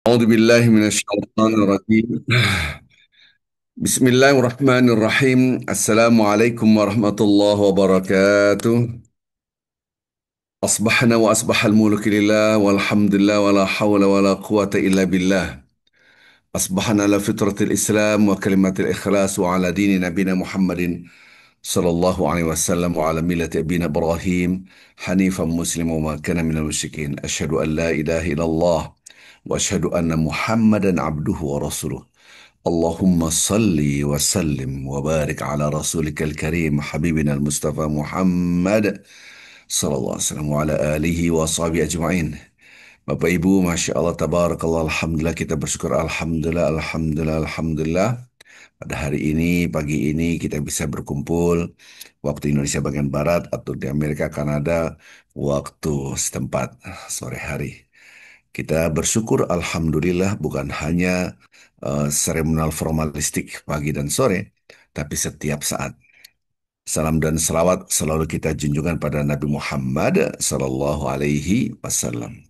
أعوذ بالله من الشيطان الرجيم. بسم الله الرحمن الرحيم. السلام عليكم ورحمة الله وبركاته. أصبحنا وأصبح الملك لله والحمد لله ولا حول ولا قوة إلا بالله. أصبحنا على فطرة الإسلام وكلمة الإخلاص وعلى دين نبينا محمد صلى الله عليه وسلم وعلى ملة أبينا إبراهيم حنيفا مسلما وما كان من المشركين. أشهد أن لا إله إلا الله وأشهد أن محمدا عبده ورسوله. اللهم صل وسلم وبارك على رسولك الكريم حبيبنا المصطفى محمد صلى الله عليه وسلم وعلى آله وصحبه أجمعين. Bapak Ibu, Masya Allah, Tabarakallah, Alhamdulillah, kita bersyukur, Alhamdulillah, Alhamdulillah, Alhamdulillah. Pada hari ini, pagi ini, kita bisa berkumpul, waktu Indonesia bagian Barat, atau di Amerika, Kanada, waktu setempat, sore hari. Kita bersyukur, Alhamdulillah, bukan hanya seremonial formalistik pagi dan sore, tapi setiap saat. Salam dan selawat selalu kita junjungan pada Nabi Muhammad Sallallahu Alaihi Wasallam.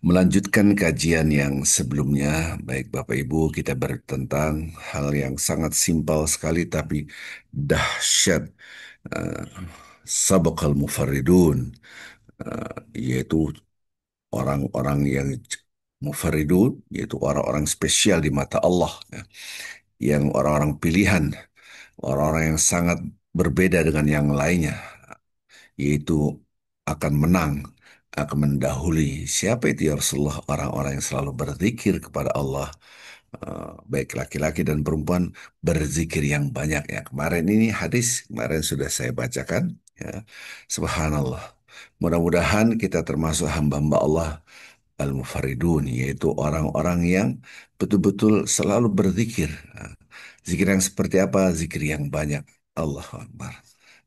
Melanjutkan kajian yang sebelumnya, baik Bapak Ibu, kita bertentang hal yang sangat simpel sekali tapi dahsyat. Uh, Sabaqal mufarridun, yaitu orang-orang yang mufarridun, yaitu orang-orang spesial di mata Allah, ya, yang orang-orang pilihan, orang-orang yang sangat berbeda dengan yang lainnya, yaitu akan menang, akan mendahului. Siapa itu ya Rasulullah? Orang-orang yang selalu berzikir kepada Allah, baik laki-laki dan perempuan, berzikir yang banyak ya. Kemarin ini hadis, kemarin sudah saya bacakan, ya. Subhanallah. Mudah-mudahan kita termasuk hamba-hamba Allah al-mufaridun, yaitu orang-orang yang betul-betul selalu berzikir. Zikir yang seperti apa? Zikir yang banyak. Allahu Akbar.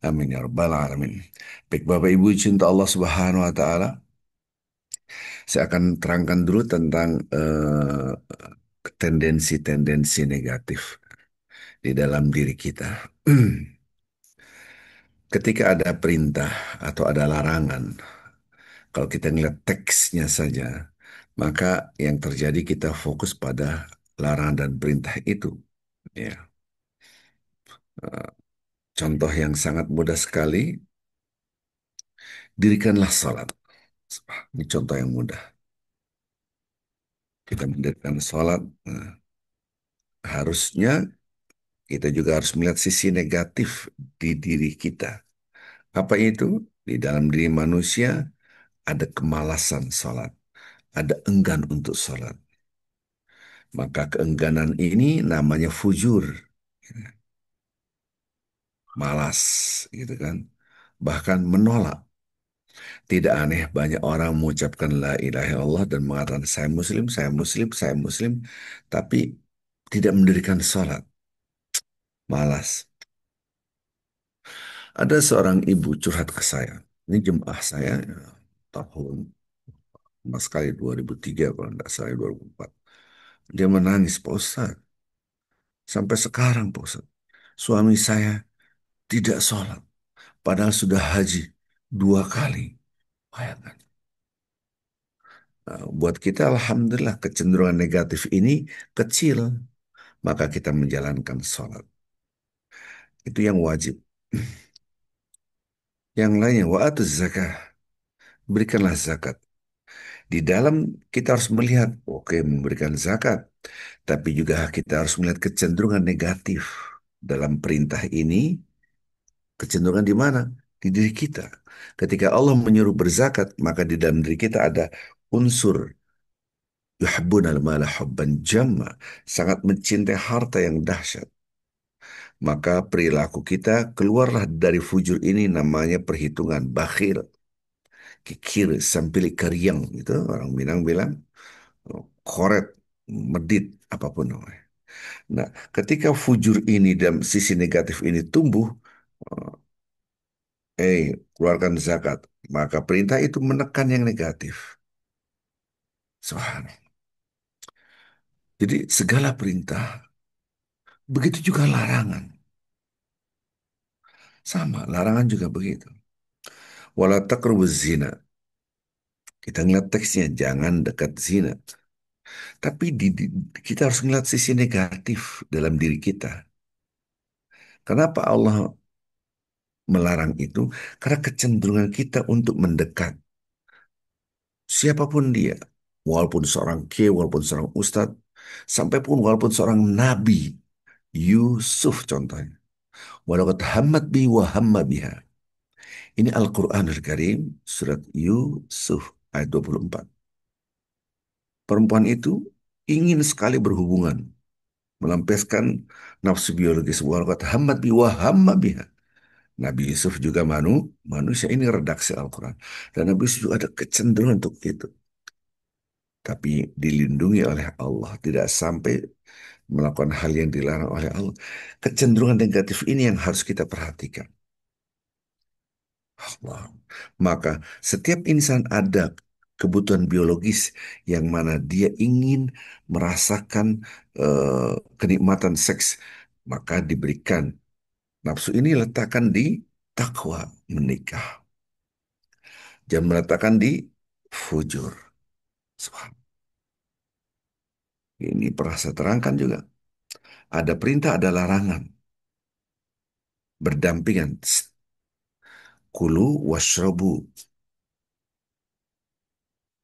Amin ya rabbal alamin. Baik Bapak Ibu cinta Allah Subhanahu wa taala, saya akan terangkan dulu tentang tendensi-tendensi negatif di dalam diri kita. Ketika ada perintah atau ada larangan, kalau kita ngeliat teksnya saja, maka yang terjadi kita fokus pada larangan dan perintah itu. Ya, contoh yang sangat mudah sekali, dirikanlah salat. Ini contoh yang mudah. Kita mendirikan salat, harusnya kita juga harus melihat sisi negatif di diri kita. Apa itu? Di dalam diri manusia ada kemalasan salat, ada enggan untuk salat. Maka keengganan ini namanya fujur, malas, gitu kan. Bahkan menolak. Tidak aneh banyak orang mengucapkan la ilaha illallah dan mengatakan saya muslim, saya muslim, saya muslim, tapi tidak mendirikan salat, malas. Ada seorang ibu curhat ke saya. Ini jemaah saya, ya, tahun mas sekali 2003 kalau tidak salah 2004. Dia menangis, Pak Ustaz. Sampai sekarang Pak Ustaz, suami saya tidak sholat. Padahal sudah haji 2 kali. Bayangkan. Nah, buat kita Alhamdulillah kecenderungan negatif ini kecil. Maka kita menjalankan sholat. Itu yang wajib. Yang lainnya, wa'atuz zakah. Berikanlah zakat. Di dalam kita harus melihat, oke, memberikan zakat. Tapi juga kita harus melihat kecenderungan negatif dalam perintah ini. Kecenderungan di mana? Di diri kita. Ketika Allah menyuruh berzakat, maka di dalam diri kita ada unsur yuhibbunal mala hubban jamma, sangat mencintai harta yang dahsyat. Maka perilaku kita keluarlah dari fujur ini, namanya perhitungan bakhil, kikir, sampilik keriang, gitu orang Minang bilang, koret, medit, apapun namanya. Nah, ketika fujur ini dan sisi negatif ini tumbuh, keluarkan zakat. Maka perintah itu menekan yang negatif. Subhanallah. Jadi segala perintah, begitu juga larangan. Sama, larangan juga begitu. Wala taqrabuz zina. Kita ngeliat teksnya, jangan dekat zina. Tapi kita harus melihat sisi negatif dalam diri kita. Kenapa Allah melarang itu? Karena kecenderungan kita untuk mendekat. Siapapun dia. Walaupun seorang kiai, walaupun seorang ustadz, sampai pun walaupun seorang nabi. Yusuf contohnya. Walau hammat bi wa hamma biha. Ini Al-Quranul Karim, surat Yusuf ayat 24. Perempuan itu ingin sekali berhubungan, melampiaskan nafsu biologis. Walau hammat bi wa hamma biha. Nabi Yusuf juga manusia, ini redaksi Al-Quran. Dan Nabi Yusuf juga ada kecenderungan untuk itu. Tapi dilindungi oleh Allah, tidak sampai melakukan hal yang dilarang oleh Allah. Kecenderungan negatif ini yang harus kita perhatikan. Allah. Maka setiap insan ada kebutuhan biologis yang mana dia ingin merasakan kenikmatan seks, maka diberikan. Nafsu ini letakkan di takwa menikah. Jangan meletakkan di fujur. Subhan- Ini pernah saya terangkan juga. Ada perintah, ada larangan. Berdampingan. Kulu washrabu.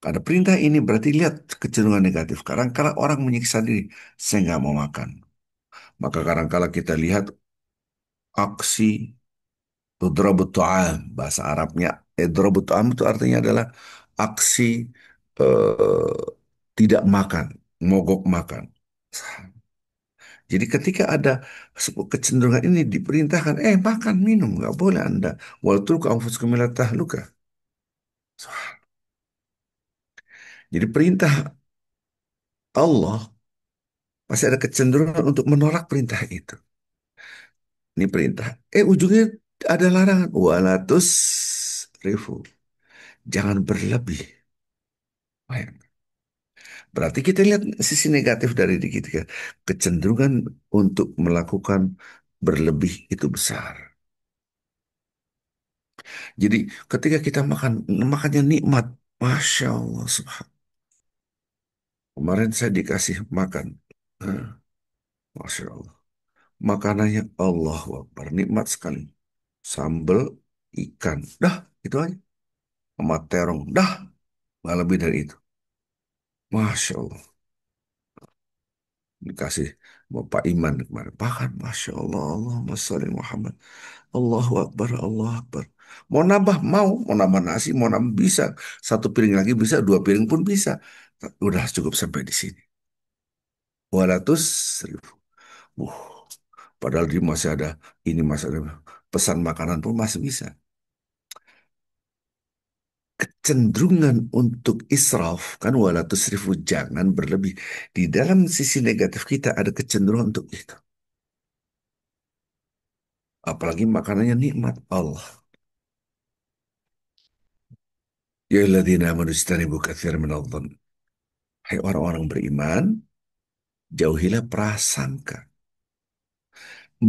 Ada perintah ini berarti lihat kecenderungan negatif. Kadang-kala orang menyiksa diri. Saya nggak mau makan. Maka kadang-kala kita lihat aksi idrabut ta'am. Bahasa Arabnya idrabut ta'am itu artinya adalah aksi eh, tidak makan. Mogok makan. Jadi ketika ada sebuah kecenderungan ini diperintahkan, makan, minum, nggak boleh Anda. Waltulku anfusakum minat tahluka. Jadi perintah Allah pasti ada kecenderungan untuk menolak perintah itu. Ini perintah. Ujungnya ada larangan. Walatus rifu. Jangan berlebih. Bayang. Berarti kita lihat sisi negatif dari diri kita. Kecenderungan untuk melakukan berlebih itu besar. Jadi ketika kita makan, makannya nikmat. Masya Allah, kemarin saya dikasih makan. Eh, Masya Allah. Makanannya Allahu Akbar. Nikmat sekali. Sambal ikan. Dah, itu aja. Sama terong. Dah, nggak lebih dari itu. Masya Allah. Dikasih Bapak Iman kemarin. Bahkan Masya Allah. Allahumma sholli Muhammad. Allahu Akbar. Allahu Akbar. Mau nambah, mau nambah nasi, mau nambah bisa. Satu piring lagi bisa, dua piring pun bisa. Udah cukup sampai di sini. 200 ribu. Uh, Padahal di masih ada, ini masih ada pesan makanan pun masih bisa. Cenderungan untuk israf, kan wala tusrifu, jangan berlebih. Di dalam sisi negatif kita ada kecenderungan untuk itu. Apalagi makanannya nikmat Allah. Ya alladzina amanu ijtanibu katsiran minadh-dhann. Hai orang-orang beriman, jauhilah prasangka.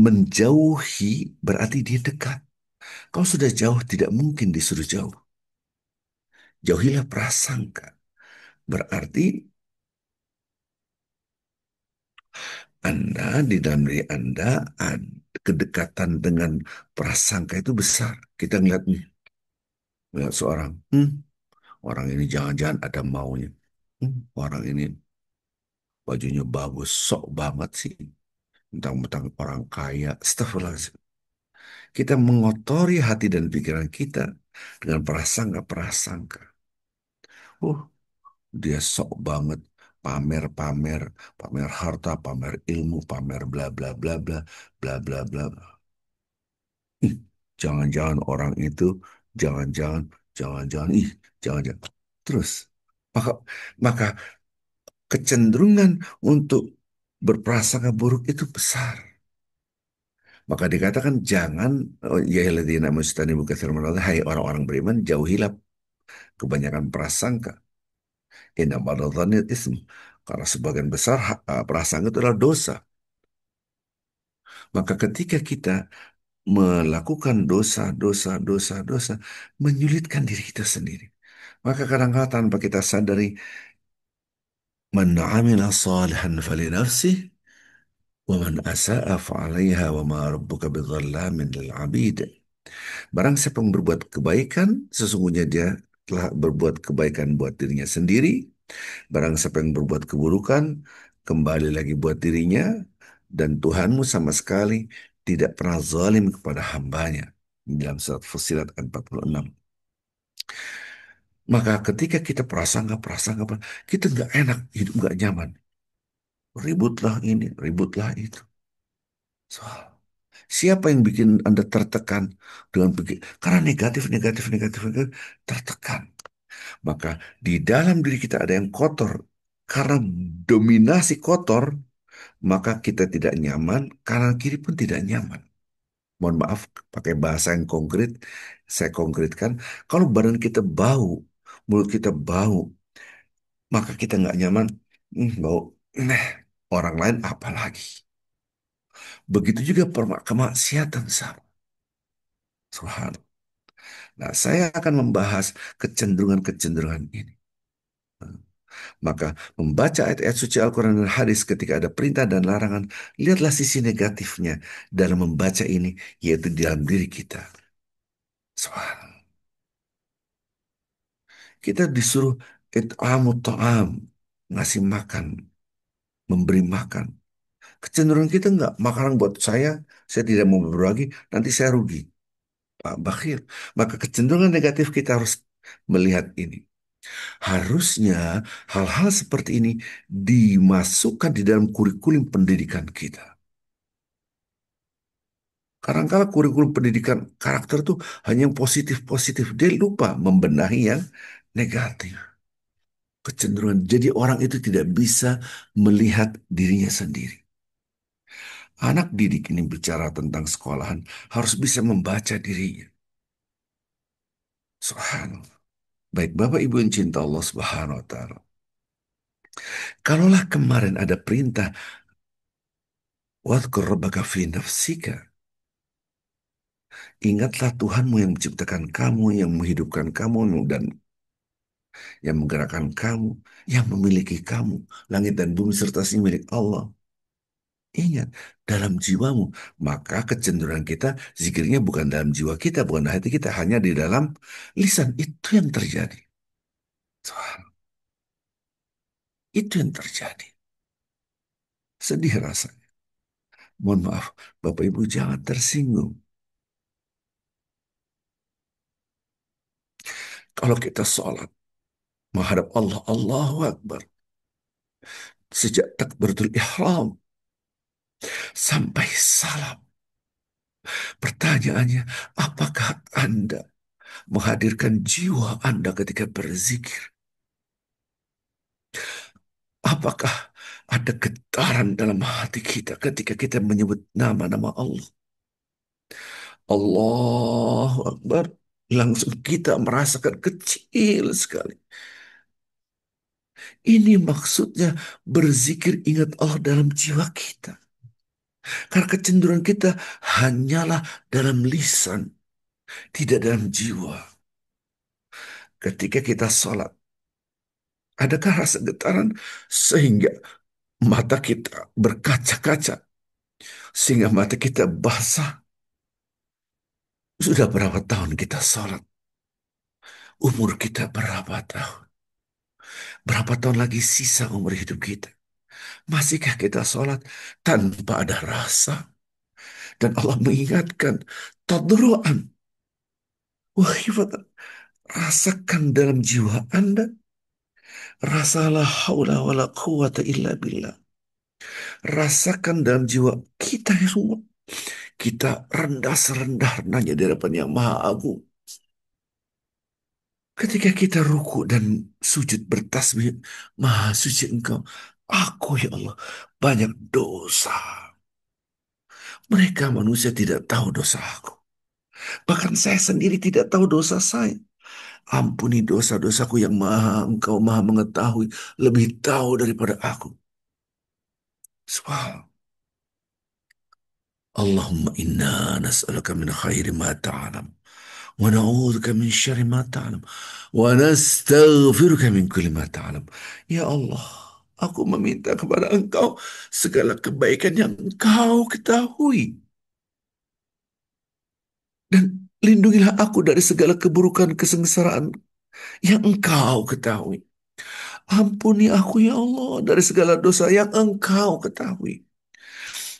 Menjauhi berarti dia dekat. Kalau sudah jauh tidak mungkin disuruh jauh. Jauhilah prasangka. Berarti Anda, di dalam diri Anda, kedekatan dengan prasangka itu besar. Kita ngeliat nih, ngeliat seorang, orang ini jangan-jangan ada maunya. Orang ini bajunya bagus, sok banget sih. Mentang-mentang orang kaya, astagfirullahaladzim. Kita mengotori hati dan pikiran kita dengan prasangka-prasangka. Uh, Dia sok banget, pamer-pamer, pamer harta, pamer ilmu, pamer bla bla bla bla, bla bla bla. Ih, jangan-jangan orang itu, jangan-jangan, jangan-jangan, jangan-jangan. Terus, maka, maka kecenderungan untuk berprasangka buruk itu besar. Maka dikatakan jangan, ya alladzina amanu bukan hai orang-orang beriman, jauhilah kebanyakan prasangka. Inna ba'dadh ism. Karena sebagian besar prasangka itu adalah dosa. Maka ketika kita melakukan dosa, dosa, dosa, dosa, menyulitkan diri kita sendiri. Maka kadang-kadang tanpa kita sadari, Man amila salihan falinafsih wa man asa'a fa'alaiha wa ma rabbuka bidzallamin lil 'abid. Barang siapa yang berbuat kebaikan, sesungguhnya dia telah berbuat kebaikan buat dirinya sendiri. Barang siapa yang berbuat keburukan, kembali lagi buat dirinya, dan Tuhanmu sama sekali tidak pernah zalim kepada hambanya. Dalam surat Fussilat 46. Maka ketika kita prasangka, kita nggak enak, hidup nggak nyaman. Ributlah ini, ributlah itu. Soal siapa yang bikin Anda tertekan dengan pikir, karena negatif, negatif, negatif, negatif, tertekan. Maka di dalam diri kita ada yang kotor. Karena dominasi kotor, maka kita tidak nyaman, kanan kiri pun tidak nyaman. Mohon maaf, pakai bahasa yang konkret, saya konkretkan, kalau badan kita bau, mulut kita bau, maka kita nggak nyaman, bau, nah, orang lain apalagi. Begitu juga kemaksiatan sama. Subhanallah. Nah, saya akan membahas kecenderungan-kecenderungan ini. Maka membaca ayat-ayat suci Al-Quran dan hadis ketika ada perintah dan larangan, lihatlah sisi negatifnya dalam membaca ini, yaitu di dalam diri kita. Subhanallah. Kita disuruh it'amu ta'am, ngasih makan, memberi makan. Kecenderungan kita enggak, makanan buat saya tidak mau berbagi, nanti saya rugi. Pak Bakhir. Maka kecenderungan negatif kita harus melihat ini. Harusnya hal-hal seperti ini dimasukkan di dalam kurikulum pendidikan kita. Kadang-kala kurikulum pendidikan karakter tuh hanya yang positif-positif. Dia lupa membenahi yang negatif. Kecenderungan. Jadi orang itu tidak bisa melihat dirinya sendiri. Anak didik ini bicara tentang sekolahan harus bisa membaca dirinya. Subhanallah. Baik Bapak Ibu yang cinta Allah Subhanahu wa taala. Kalaulah kemarin ada perintah wadhkur rabbaka fi nafsika. Ingatlah Tuhanmu yang menciptakan kamu, yang menghidupkan kamu, dan yang menggerakkan kamu, yang memiliki kamu. Langit dan bumi serta si milik Allah. Ingat, dalam jiwamu. Maka kecenderungan kita, zikirnya bukan dalam jiwa kita, bukan dalam hati kita, hanya di dalam lisan. Itu yang terjadi. Itu yang terjadi. Sedih rasanya. Mohon maaf, Bapak Ibu jangan tersinggung. Kalau kita sholat, menghadap Allah, Allahu Akbar. Sejak takbiratul ihram sampai salam. Pertanyaannya, apakah Anda menghadirkan jiwa Anda ketika berzikir? Apakah ada getaran dalam hati kita ketika kita menyebut nama-nama Allah? Allahu Akbar. Langsung kita merasakan kecil sekali. Ini maksudnya berzikir ingat Allah dalam jiwa kita. Karena kecenderungan kita hanyalah dalam lisan, tidak dalam jiwa. Ketika kita sholat, adakah rasa getaran sehingga mata kita berkaca-kaca, sehingga mata kita basah? Sudah berapa tahun kita sholat? Umur kita berapa tahun? Berapa tahun lagi sisa umur hidup kita? Masihkah kita sholat tanpa ada rasa? Dan Allah mengingatkan, tadru'an, wahifatan. Rasakan dalam jiwa Anda, rasa la haula wa la quwata illa billah. Rasakan dalam jiwa kita ya semua. Kita rendah serendah-rendahnya di hadapan yang Maha Agung. Ketika kita ruku dan sujud bertasbih, Maha Suci Engkau. Aku ya Allah, banyak dosa. Mereka manusia tidak tahu dosa aku. Bahkan saya sendiri tidak tahu dosa saya. Ampuni dosa-dosaku yang Engkau maha mengetahui, lebih tahu daripada aku. Subhanallah. Allahumma inna nas'aluka min khairi ma ta'alam. Wa na'udzubika min syarri ma ta'lam. Wa nastaghfiruka min kulli ma ta'lam. Ya Allah, Aku meminta kepada Engkau segala kebaikan yang Engkau ketahui. Dan lindungilah aku dari segala keburukan kesengsaraan yang Engkau ketahui. Ampuni aku ya Allah dari segala dosa yang Engkau ketahui.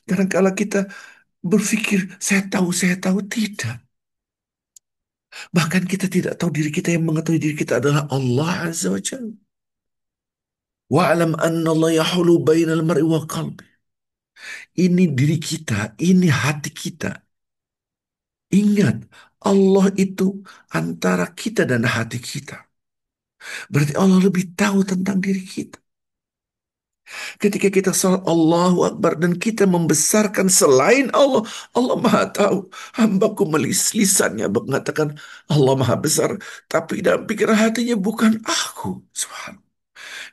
Kadangkala kita berpikir, saya tahu tidak. Bahkan kita tidak tahu diri kita, yang mengetahui diri kita adalah Allah Azza wa Jalla. Wa'alam anna Allah yahulu bainal mar'i wa qalbi. Ini diri kita, ini hati kita. Ingat, Allah itu antara kita dan hati kita. Berarti Allah lebih tahu tentang diri kita. Ketika kita salat Allahu Akbar dan kita membesarkan selain Allah, Allah Maha tahu. Hambaku lisannya mengatakan Allah Maha besar, tapi dalam pikiran hatinya bukan aku. Subhanallah.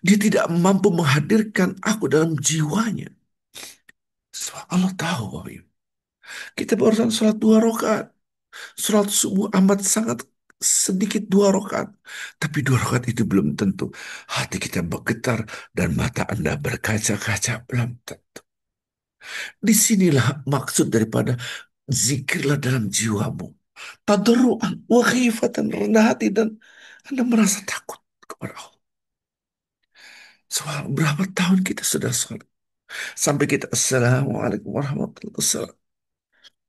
Dia tidak mampu menghadirkan aku dalam jiwanya. Allah tahu, Bapak Ibu. Kita barusan sholat 2 rakaat. Sholat subuh amat sangat sedikit 2 rakaat. Tapi 2 rakaat itu belum tentu. Hati kita bergetar dan mata Anda berkaca-kaca, belum tentu. Disinilah maksud daripada zikirlah dalam jiwamu. Tadarruan, wa khifatan, rendah hati, dan Anda merasa takut kepada Allah. Soal berapa tahun kita sudah sholat. Sampai kita Assalamualaikum warahmatullahi wabarakatuh.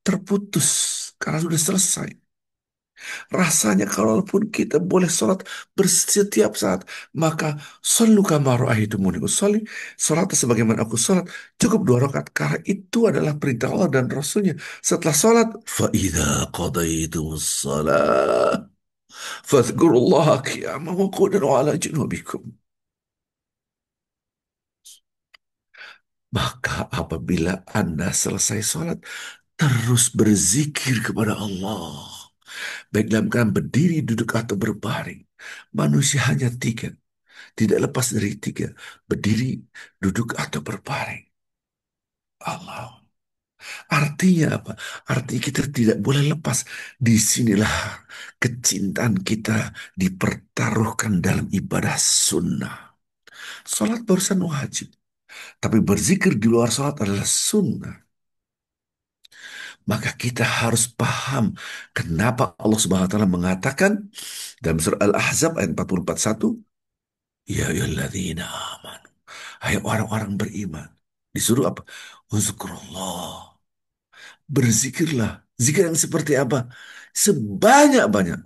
Terputus karena sudah selesai. Rasanya kalaupun kita boleh sholat bersetiap saat, maka sallu kama ra'aitumuni usolli, sholat sebagaimana aku sholat, cukup 2 rakaat. Karena itu adalah perintah Allah dan Rasulnya. Setelah sholat, فَإِذَا قَضَيْتُمُ الصَّلَاةَ فَاذْكُرُوا اللَّهَ قِيَامًا وَقُعُودًا وَعَلَى جُنُوبِكُمْ. Maka apabila Anda selesai sholat, terus berzikir kepada Allah. Baik dalam keadaan berdiri, duduk, atau berbaring. Manusia hanya 3. Tidak lepas dari 3. Berdiri, duduk, atau berbaring. Allah. Artinya apa? Artinya kita tidak boleh lepas. Disinilah kecintaan kita dipertaruhkan dalam ibadah sunnah. Salat barusan wajib. Tapi berzikir di luar salat adalah sunnah. Maka kita harus paham kenapa Allah Subhanahu wa taala mengatakan dalam surah Al-Ahzab ayat 44:1, ya ayyuhalladzina amanu. Hai orang-orang beriman. Disuruh apa? Uzkurullah. Berzikirlah. Zikir yang seperti apa? Sebanyak-banyak.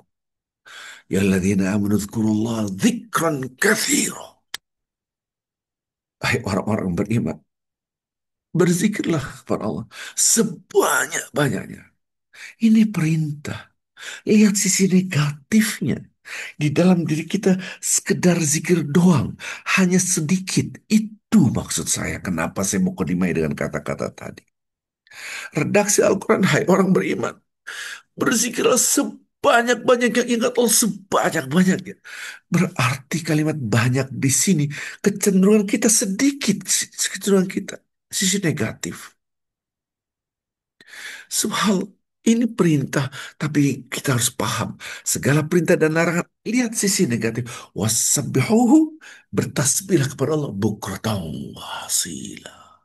Ya ayyuhalladzina amanu uzkurullah dzikran katsira. Hai orang-orang beriman. Berzikirlah kepada Allah sebanyak-banyaknya. Ini perintah. Lihat sisi negatifnya. Di dalam diri kita sekedar zikir doang. Hanya sedikit. Itu maksud saya. Kenapa saya mau kodimai dengan kata-kata tadi. Redaksi Al-Quran, hai orang beriman. Berzikirlah sebanyak-banyaknya. Ingat Allah sebanyak-banyaknya. Berarti kalimat banyak di sini. Kecenderungan kita sedikit. Kecenderungan kita. Sisi negatif. Subhal, ini perintah, tapi kita harus paham segala perintah dan larangan. Lihat sisi negatif. Wasabbihuhu, bertasbihlah kepada Allah bukratan wasila.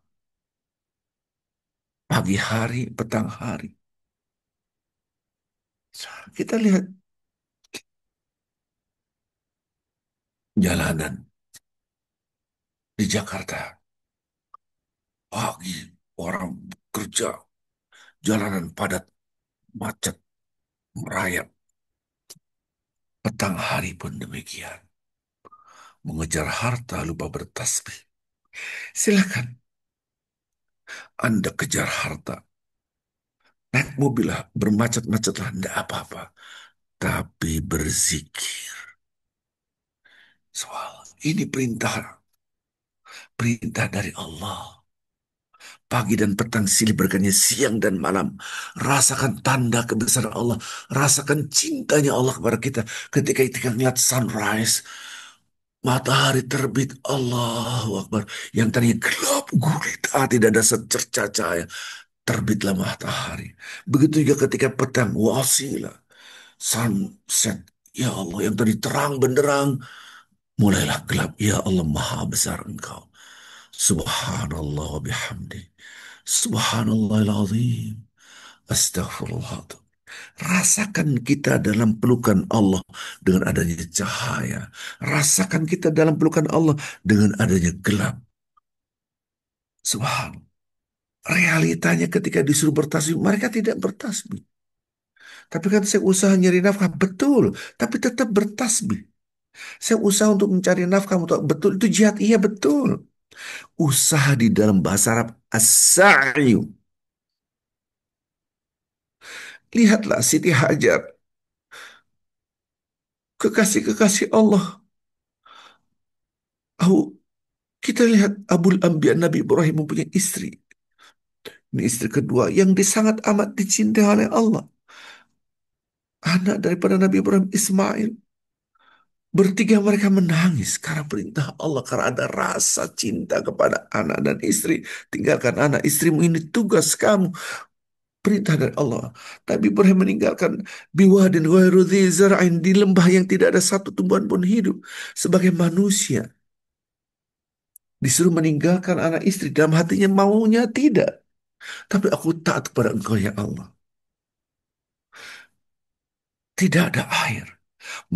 Pagi hari, petang hari. Kita lihat jalanan di Jakarta. Pagi orang kerja, jalanan padat, macet, merayap. Petang hari pun demikian. Mengejar harta lupa bertasbih. Silakan Anda kejar harta. Naik mobil lah, bermacet-macet lah, enggak apa-apa. Tapi berzikir. Soal ini perintah, perintah dari Allah. Pagi dan petang silih berganti, siang dan malam. Rasakan tanda kebesaran Allah. Rasakan cintanya Allah kepada kita. Ketika kita melihat sunrise, matahari terbit, Allahu Akbar. Yang tadinya gelap gulita, tidak ada secercah cahaya. Terbitlah matahari. Begitu juga ketika petang, wasila. Sunset, ya Allah, yang tadi terang benderang, mulailah gelap. Ya Allah, maha besar Engkau. Subhanallah wa bihamdi. Subhanallahil azim. Astagfirullah. Rasakan kita dalam pelukan Allah dengan adanya cahaya. Rasakan kita dalam pelukan Allah dengan adanya gelap. Subhan. Realitanya ketika disuruh bertasbih, mereka tidak bertasbih. Tapi kan saya usaha nyari nafkah, betul. Tapi tetap bertasbih. Saya usaha untuk mencari nafkah, untuk betul. Itu jihad, iya betul. Usaha di dalam bahasa Arab, as-sa'yu. Lihatlah Siti Hajar, kekasih-kekasih Allah. Oh, kita lihat Abul Anbiya Nabi Ibrahim mempunyai istri. Ini istri kedua yang sangat amat dicintai oleh Allah. Anak daripada Nabi Ibrahim, Ismail. Bertiga mereka menangis karena perintah Allah. Karena ada rasa cinta kepada anak dan istri. Tinggalkan anak istrimu, ini tugas kamu. Perintah dari Allah. Nabi Ibrahim meninggalkan biwadin ghairu dzi zar'in, di lembah yang tidak ada satu tumbuhan pun hidup. Sebagai manusia. Disuruh meninggalkan anak istri. Dalam hatinya maunya tidak. Tapi aku taat kepada engkau ya Allah. Tidak ada air.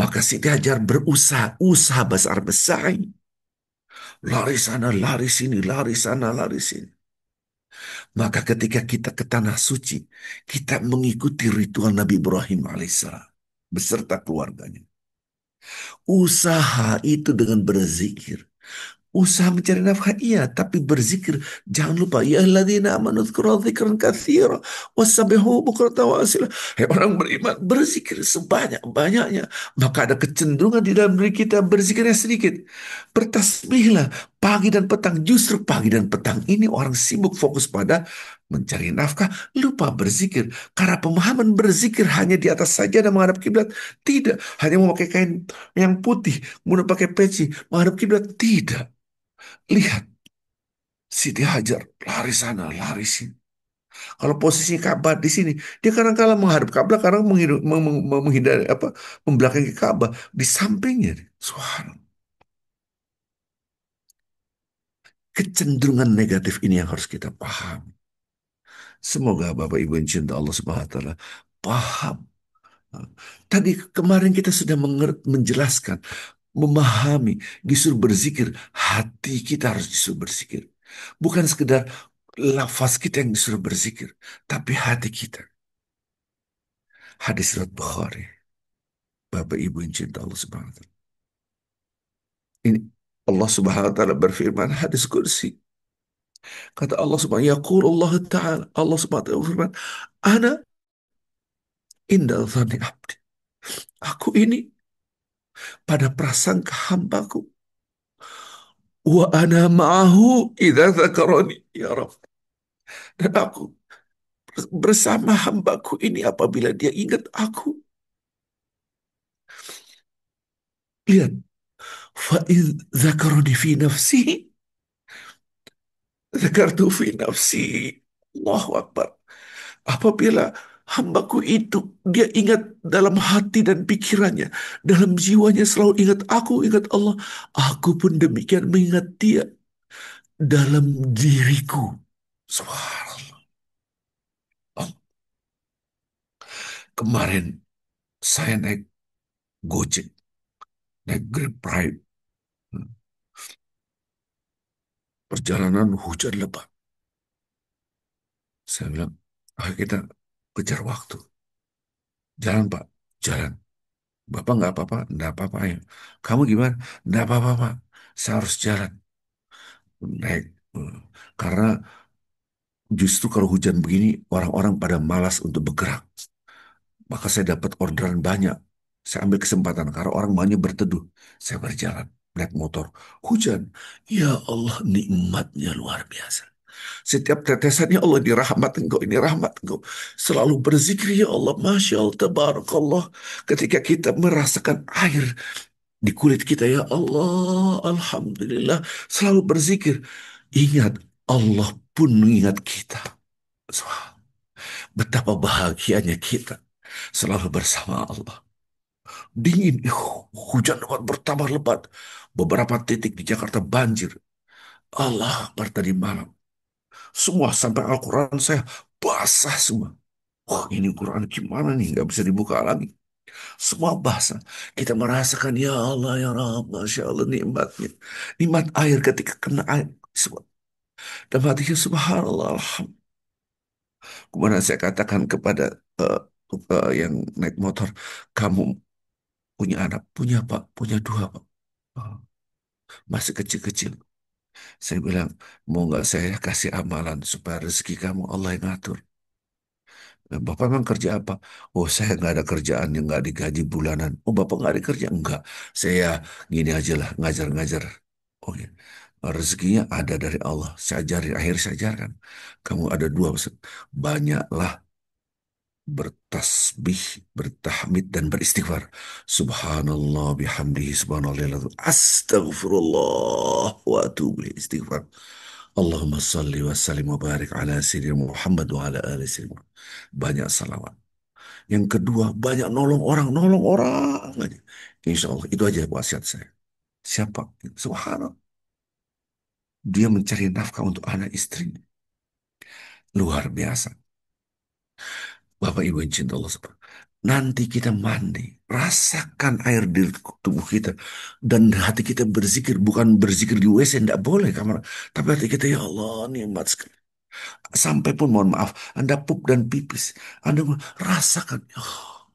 Maka Siti Hajar berusaha, usaha besar bersaing. Lari sana, lari sini, lari sana, lari sini. Maka ketika kita ke Tanah Suci, kita mengikuti ritual Nabi Ibrahim alaihissalam beserta keluarganya. Usaha itu dengan berzikir. Usaha mencari nafkah iya, tapi berzikir jangan lupa ya alladzina amanu dzkuru dzikran katsira wasabbihu bukratan wa asila. Hai orang beriman, berzikir sebanyak-banyaknya. Maka ada kecenderungan di dalam diri kita berzikirnya sedikit. Bertasbihlah pagi dan petang. Justru pagi dan petang ini orang sibuk fokus pada mencari nafkah, lupa berzikir. Karena pemahaman berzikir hanya di atas saja dan menghadap kiblat. Tidak, hanya memakai kain yang putih, kemudian pakai peci, menghadap kiblat. Tidak. Lihat, Siti Hajar lari sana, lari sini. Kalau posisi Ka'bah di sini, dia kadang-kala menghadap Ka'bah, kadang menghindari apa, membelakangi Ka'bah di sampingnya. Subhanallah. Kecenderungan negatif ini yang harus kita paham. Semoga Bapak Ibu yang cinta Allah Subhanahu wa taala paham. Tadi kemarin kita sudah menjelaskan, memahami, disuruh berzikir, hati kita harus disuruh berzikir. Bukan sekedar lafaz kita yang disuruh berzikir, tapi hati kita. Hadis riwayat Bukhari. Bapak Ibu yang cinta Allah Subhanahu wa taala. Ini Allah Subhanahu wa taala berfirman hadis kursi. Kata Allah Subhanahu wa taala, Allah taala, Allah Subhanahu wa taala berfirman, "Ana inda dzanni abdi." Aku ini pada prasangka hambaku. Wa ana ma'ahu idza dzakarani, ya Rabb. Dan aku bersama hambaku ini apabila dia ingat aku. Lihat, fa in dzakarani fi nafsi, dzakartu fi nafsi. Allahu Akbar. Apabila hambaku itu dia ingat dalam hati dan pikirannya, dalam jiwanya selalu ingat Allah, aku pun demikian mengingat dia dalam diriku. Subhanallah. Oh, kemarin saya naik Gojek, naik Grab Prime. Perjalanan hujan lebat. Saya bilang, ayo kita kejar waktu. Jalan Pak, jalan. Bapak nggak apa-apa, nggak apa-apa ya. Kamu gimana? Nggak apa-apa Pak, saya harus jalan. Naik. Karena justru kalau hujan begini, orang-orang pada malas untuk bergerak. Maka saya dapat orderan banyak. Saya ambil kesempatan karena orang banyak berteduh. Saya berjalan, naik motor. Hujan. Ya Allah, nikmatnya luar biasa. Setiap tetesannya Allah, ini rahmat engkau, ini rahmat engkau. Selalu berzikir, ya Allah, Masya Allah, Tabarakallah. Ketika kita merasakan air di kulit kita, ya Allah, Alhamdulillah. Selalu berzikir. Ingat, Allah pun mengingat kita. Betapa bahagianya kita selalu bersama Allah. Dingin, hujan lebat bertambah lebat. Beberapa titik di Jakarta banjir. Allah Akbar tadi malam. Semua sampai Al-Quran saya basah semua. Wah, ini Quran gimana nih? Nggak bisa dibuka lagi. Semua basah. Kita merasakan, ya Allah, ya Rabb, Masya Allah nikmatnya. Nikmat air ketika kena air. Semua. Dan hatinya subhanallah, alhamdulillah. Kemudian saya katakan kepada eh, yang naik motor, kamu punya anak? Punya Pak, punya dua Pak. "Oh, masih kecil-kecil." Saya bilang, mau nggak saya kasih amalan supaya rezeki kamu Allah yang ngatur. Bapak memang kerja apa? Oh, saya nggak ada kerjaan yang nggak digaji bulanan. Oh, Bapak nggak ada kerja? Enggak. Saya gini aja lah, ngajar-ngajar. Oke. Rezekinya ada dari Allah. Saya ajarin, akhirnya saya ajarkan. Kamu ada dua pesan. Banyaklah bertasbih, bertahmid, dan beristighfar. Subhanallah bihamdihi subhanallah. Astagfirullah wa atubu ilaih. Istighfar. Allahumma salli wa sallim wa barik ala sayyidina Muhammad wa ala ali sayyidina Muhammad. Banyak salawat. Yang kedua, banyak nolong orang aja. Insya Allah, itu aja wasiat saya. Siapa? Subhanallah. Dia mencari nafkah untuk anak istrinya. Luar biasa. Bapak Ibu yang cinta Allah. Nanti kita mandi, rasakan air di tubuh kita. Dan hati kita berzikir, bukan berzikir di WC, tidak boleh kamar. Tapi hati kita, ya Allah, nikmat sekali. Sampai pun mohon maaf, Anda pup dan pipis. Anda rasakan, oh,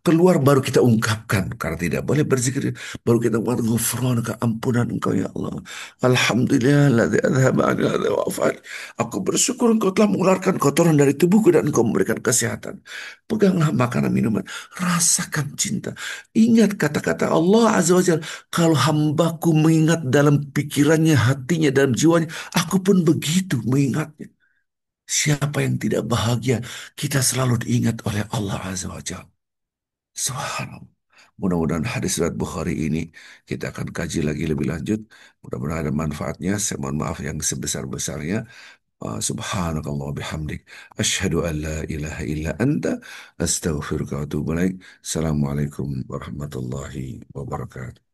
keluar baru kita ungkapkan karena tidak boleh berzikir baru kita mengatakan ghufranaka ampunan engkau ya Allah alhamdulillah ladzi adhaba anni hadza wa afani. Aku bersyukur engkau telah mengeluarkan kotoran dari tubuhku dan engkau memberikan kesehatan. Peganglah makanan minuman, rasakan cinta, ingat kata-kata Allah azza wajalla, kalau hambaku mengingat dalam pikirannya, hatinya, dalam jiwanya, aku pun begitu mengingatnya. Siapa yang tidak bahagia? Kita selalu diingat oleh Allah azza wajalla. Subhanallah. Mudah-mudahan hadis riwayat Bukhari ini kita akan kaji lagi lebih lanjut. Mudah-mudahan ada manfaatnya. Saya mohon maaf yang sebesar-besarnya. Subhanakallah wa bihamdik. Asyhadu an la ilaha illa anta. Astaghfiruka wa atubu ilaik. Assalamualaikum warahmatullahi wabarakatuh.